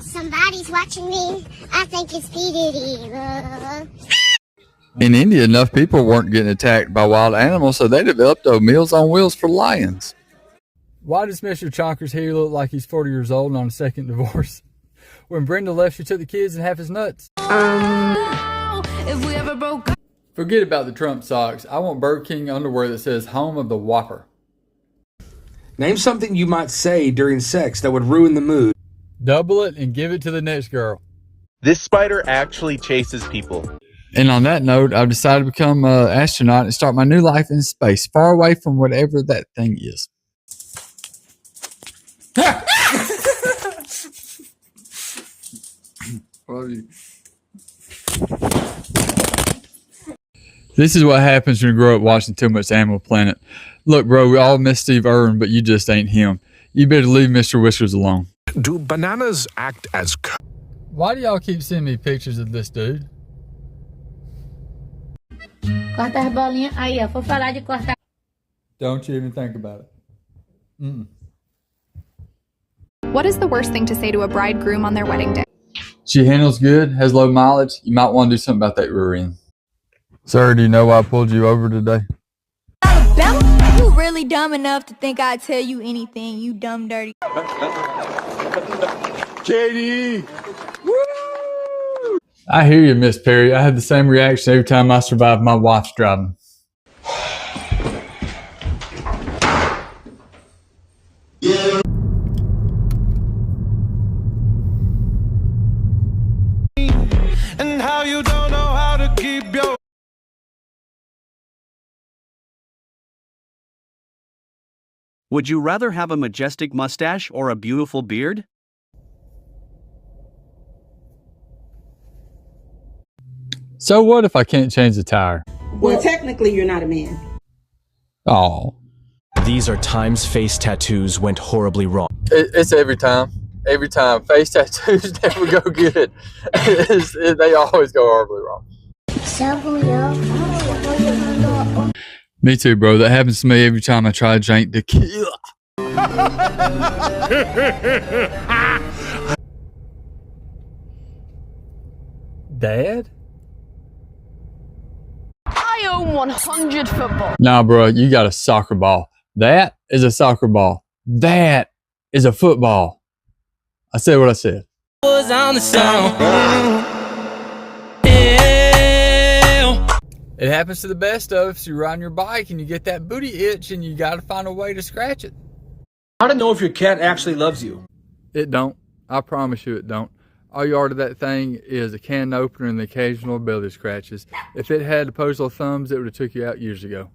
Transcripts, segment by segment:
Somebody's watching me. I think it's P. Diddy. In India, enough people weren't getting attacked by wild animals, so they developed Meals on Wheels for lions. Why does Mr. Chonker's hair look like he's 40 years old and on a second divorce? When Brenda left, she took the kids and half his nuts. If we ever broke up. Forget about the Trump socks. I want Burger King underwear that says home of the Whopper. Name something you might say during sex that would ruin the mood. Double it and give it to the next girl. This spider actually chases people. And on that note, I've decided to become an astronaut and start my new life in space, far away from whatever that thing is. This is what happens when you grow up watching too much Animal Planet. Look, bro, we all miss Steve Irwin, but you just ain't him. You better leave Mr. Whiskers alone. Do bananas act as... Why do y'all keep sending me pictures of this dude? Corta as bolinhas. Aí, ó, for falar de cortar. Don't you even think about it. What is the worst thing to say to a bridegroom on their wedding day? She handles good, has low mileage. You might want to do something about that rear end. Sir, do you know why I pulled you over today? Alabama, you really dumb enough to think I'd tell you anything, you dumb dirty. Katie! I hear you, Miss Perry. I had the same reaction every time I survived my wife's driving. And how you don't know how to keep your... Would you rather have a majestic mustache or a beautiful beard? So what if I can't change the tire? Well, technically, you're not a man. Oh. These are times face tattoos went horribly wrong. It's every time. Every time. Face tattoos never go good. They always go horribly wrong. Me too, bro. That happens to me every time I try to drink tequila. Dad? I own 100 football. Nah, bro, you got a soccer ball. That is a soccer ball. That is a football. I said what I said. Was on the song. It happens to the best of us. You ride on your bike and you get that booty itch and you got to find a way to scratch it. How to know if your cat actually loves you? It don't. I promise you it don't. All you are to that thing is a can opener and the occasional belly scratches. If it had opposable thumbs, it would have took you out years ago.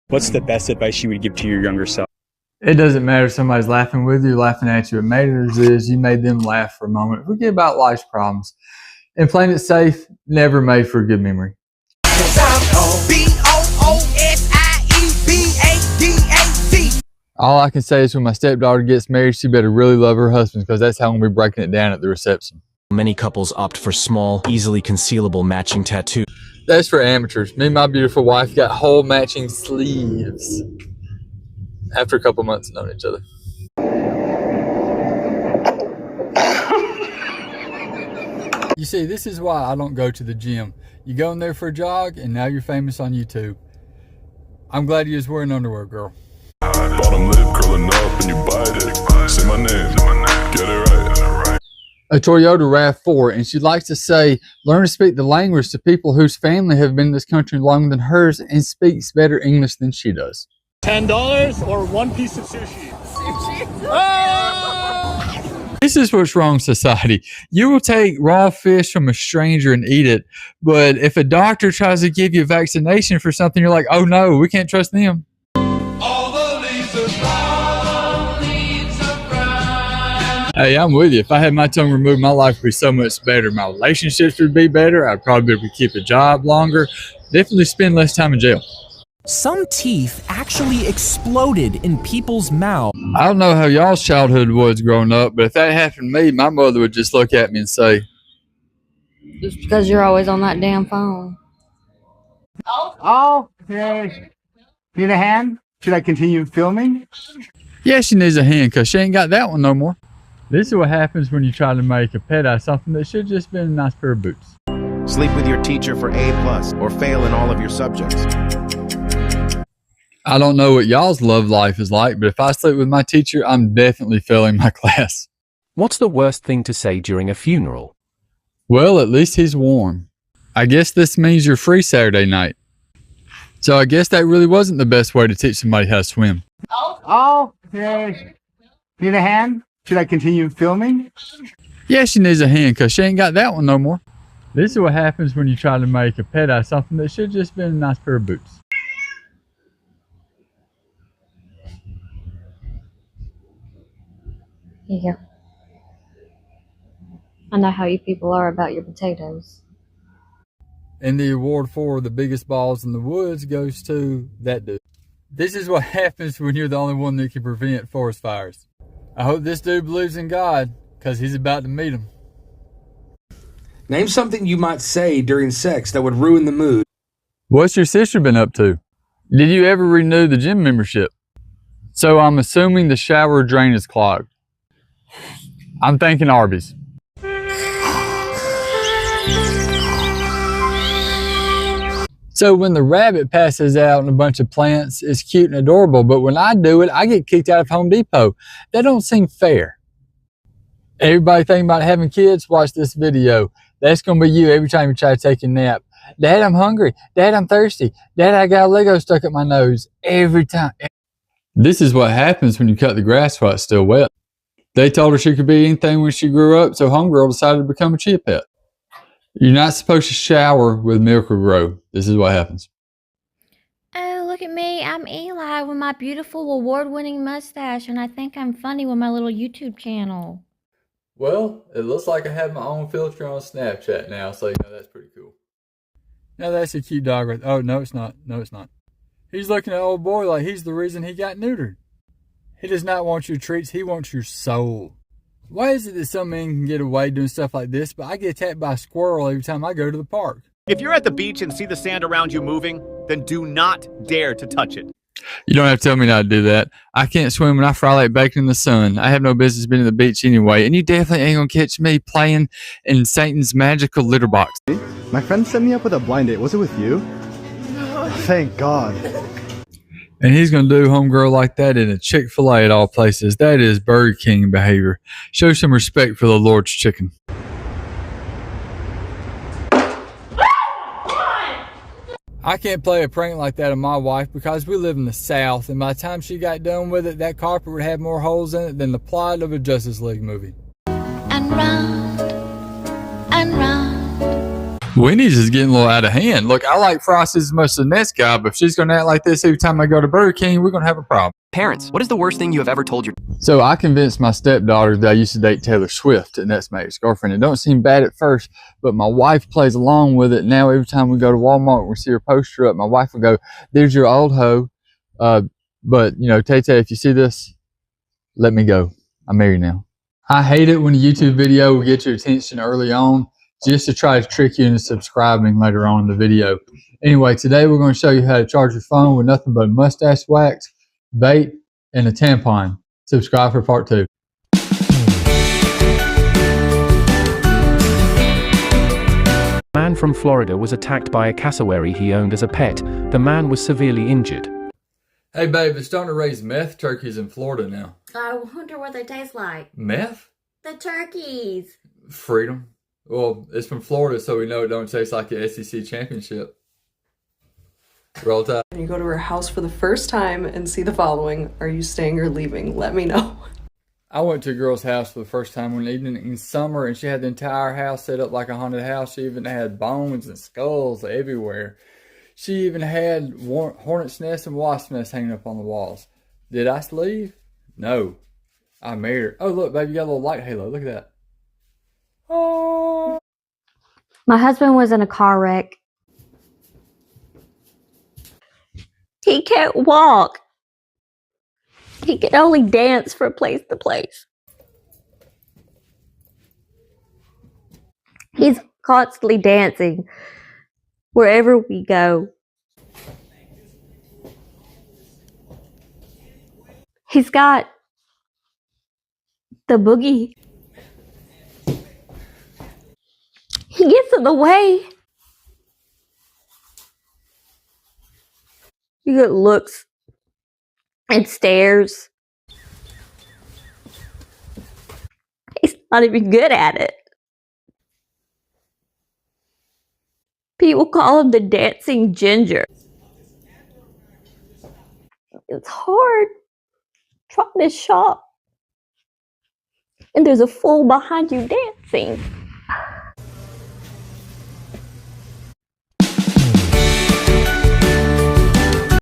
What's the best advice you would give to your younger self? It doesn't matter if somebody's laughing with you, laughing at you. What matters is you made them laugh for a moment. Forget about life's problems. And playing it safe, never made for a good memory. All I can say is when my stepdaughter gets married, she better really love her husband because that's how I'm going to be breaking it down at the reception. Many couples opt for small, easily concealable matching tattoos. That's for amateurs. Me and my beautiful wife got whole matching sleeves after a couple months of knowing each other. You see, this is why I don't go to the gym. You go in there for a jog, and now you're famous on YouTube. I'm glad you was wearing underwear, girl. Bottom lip curling up and you bite it. Say my name, get it right. A Toyota RAV4, and she likes to say, learn to speak the language to people whose family have been in this country longer than hers and speaks better English than she does. $10 or one piece of sushi? Sushi. Oh! This is what's wrong with society. You will take raw fish from a stranger and eat it, but if a doctor tries to give you a vaccination for something, you're like, oh no, we can't trust them. Hey, I'm with you. If I had my tongue removed, my life would be so much better. My relationships would be better. I'd probably be able to keep a job longer. Definitely spend less time in jail. Some teeth actually exploded in people's mouths. I don't know how y'all's childhood was growing up, but if that happened to me, my mother would just look at me and say, Just because you're always on that damn phone. Oh, okay. Need a hand? Should I continue filming? yeah, she needs a hand because she ain't got that one no more. This is what happens when you try to make a pet out of something that should just been a nice pair of boots. Sleep with your teacher for A+ or fail in all of your subjects. I don't know what y'all's love life is like, but if I sleep with my teacher, I'm definitely failing my class. What's the worst thing to say during a funeral? Well, at least he's warm. I guess this means you're free Saturday night. So I guess that really wasn't the best way to teach somebody how to swim. Oh, okay. Need a hand? Should I continue filming? Yeah, she needs a hand because she ain't got that one no more. This is what happens when you try to make a pet out of something that should just been a nice pair of boots. Here you go. I know how you people are about your potatoes. And the award for the biggest balls in the woods goes to that dude. This is what happens when you're the only one that can prevent forest fires. I hope this dude believes in God, because he's about to meet him. Name something you might say during sex that would ruin the mood. What's your sister been up to? Did you ever renew the gym membership? So I'm assuming the shower drain is clogged. I'm thinking Arby's. So when the rabbit passes out in a bunch of plants, it's cute and adorable, but when I do it, I get kicked out of Home Depot. That don't seem fair. Everybody thinking about having kids, watch this video. That's going to be you every time you try to take a nap. Dad, I'm hungry. Dad, I'm thirsty. Dad, I got a Lego stuck up my nose. Every time. This is what happens when you cut the grass while it's still wet. They told her she could be anything when she grew up, so Homegirl decided to become a chia pet. You're not supposed to shower with Miracle-Gro. This is what happens. Oh, look at me. I'm Eli with my beautiful award-winning mustache, and I think I'm funny with my little YouTube channel. Well, it looks like I have my own filter on Snapchat now, so you know that's pretty cool. Now that's a cute dog right there. Oh, no, it's not. No, it's not. He's looking at old boy like he's the reason he got neutered. He does not want your treats. He wants your soul. Why is it that some men can get away doing stuff like this, but I get attacked by a squirrel every time I go to the park? If you're at the beach and see the sand around you moving, then do not dare to touch it. You don't have to tell me not to do that. I can't swim when I fry like bacon in the sun. I have no business being at the beach anyway, and you definitely ain't gonna catch me playing in Satan's magical litter box. My friend set me up with a blind date. Was it with you? No. Thank God. And he's going to do Homegirl like that in a Chick-fil-A at all places. That is Burger King behavior. Show some respect for the Lord's chicken. I can't play a prank like that on my wife because we live in the South, and by the time she got done with it, that carpet would have more holes in it than the plot of a Justice League movie. And round, and round. Wendy's is getting a little out of hand. Look, I like Frosty's as much as the next guy, but if she's going to act like this every time I go to Burger King, we're going to have a problem. Parents, what is the worst thing you have ever told your... So I convinced my stepdaughter that I used to date Taylor Swift, and that's my ex-girlfriend. It don't seem bad at first, but my wife plays along with it. Now every time we go to Walmart and we see her poster up, my wife will go, "There's your old hoe." But, you know, Tay-Tay, if you see this, let me go. I'm married now. I hate it when a YouTube video will get your attention early on, just to try to trick you into subscribing later on in the video. Anyway, today we're going to show you how to charge your phone with nothing but mustache wax, bait, and a tampon. Subscribe for part 2. A man from Florida was attacked by a cassowary he owned as a pet. The man was severely injured. Hey babe, they're starting to raise meth turkeys in Florida now. I wonder what they taste like. Meth? The turkeys. Freedom. Well, it's from Florida, so we know it don't taste like the SEC championship. Roll Tide. When you go to her house for the first time and see the following, are you staying or leaving? Let me know. I went to a girl's house for the first time one evening in summer, and she had the entire house set up like a haunted house. She even had bones and skulls everywhere. She even had hornet's nests and wasp nests hanging up on the walls. Did I leave? No. I married her. Oh, look, baby, you got a little light halo. Look at that. Oh. My husband was in a car wreck. He can't walk. He can only dance from place to place. He's constantly dancing wherever we go. He's got the boogie. He gets in the way. He looks and stares. He's not even good at it. People call him the dancing ginger. It's hard trying to shop and there's a fool behind you dancing.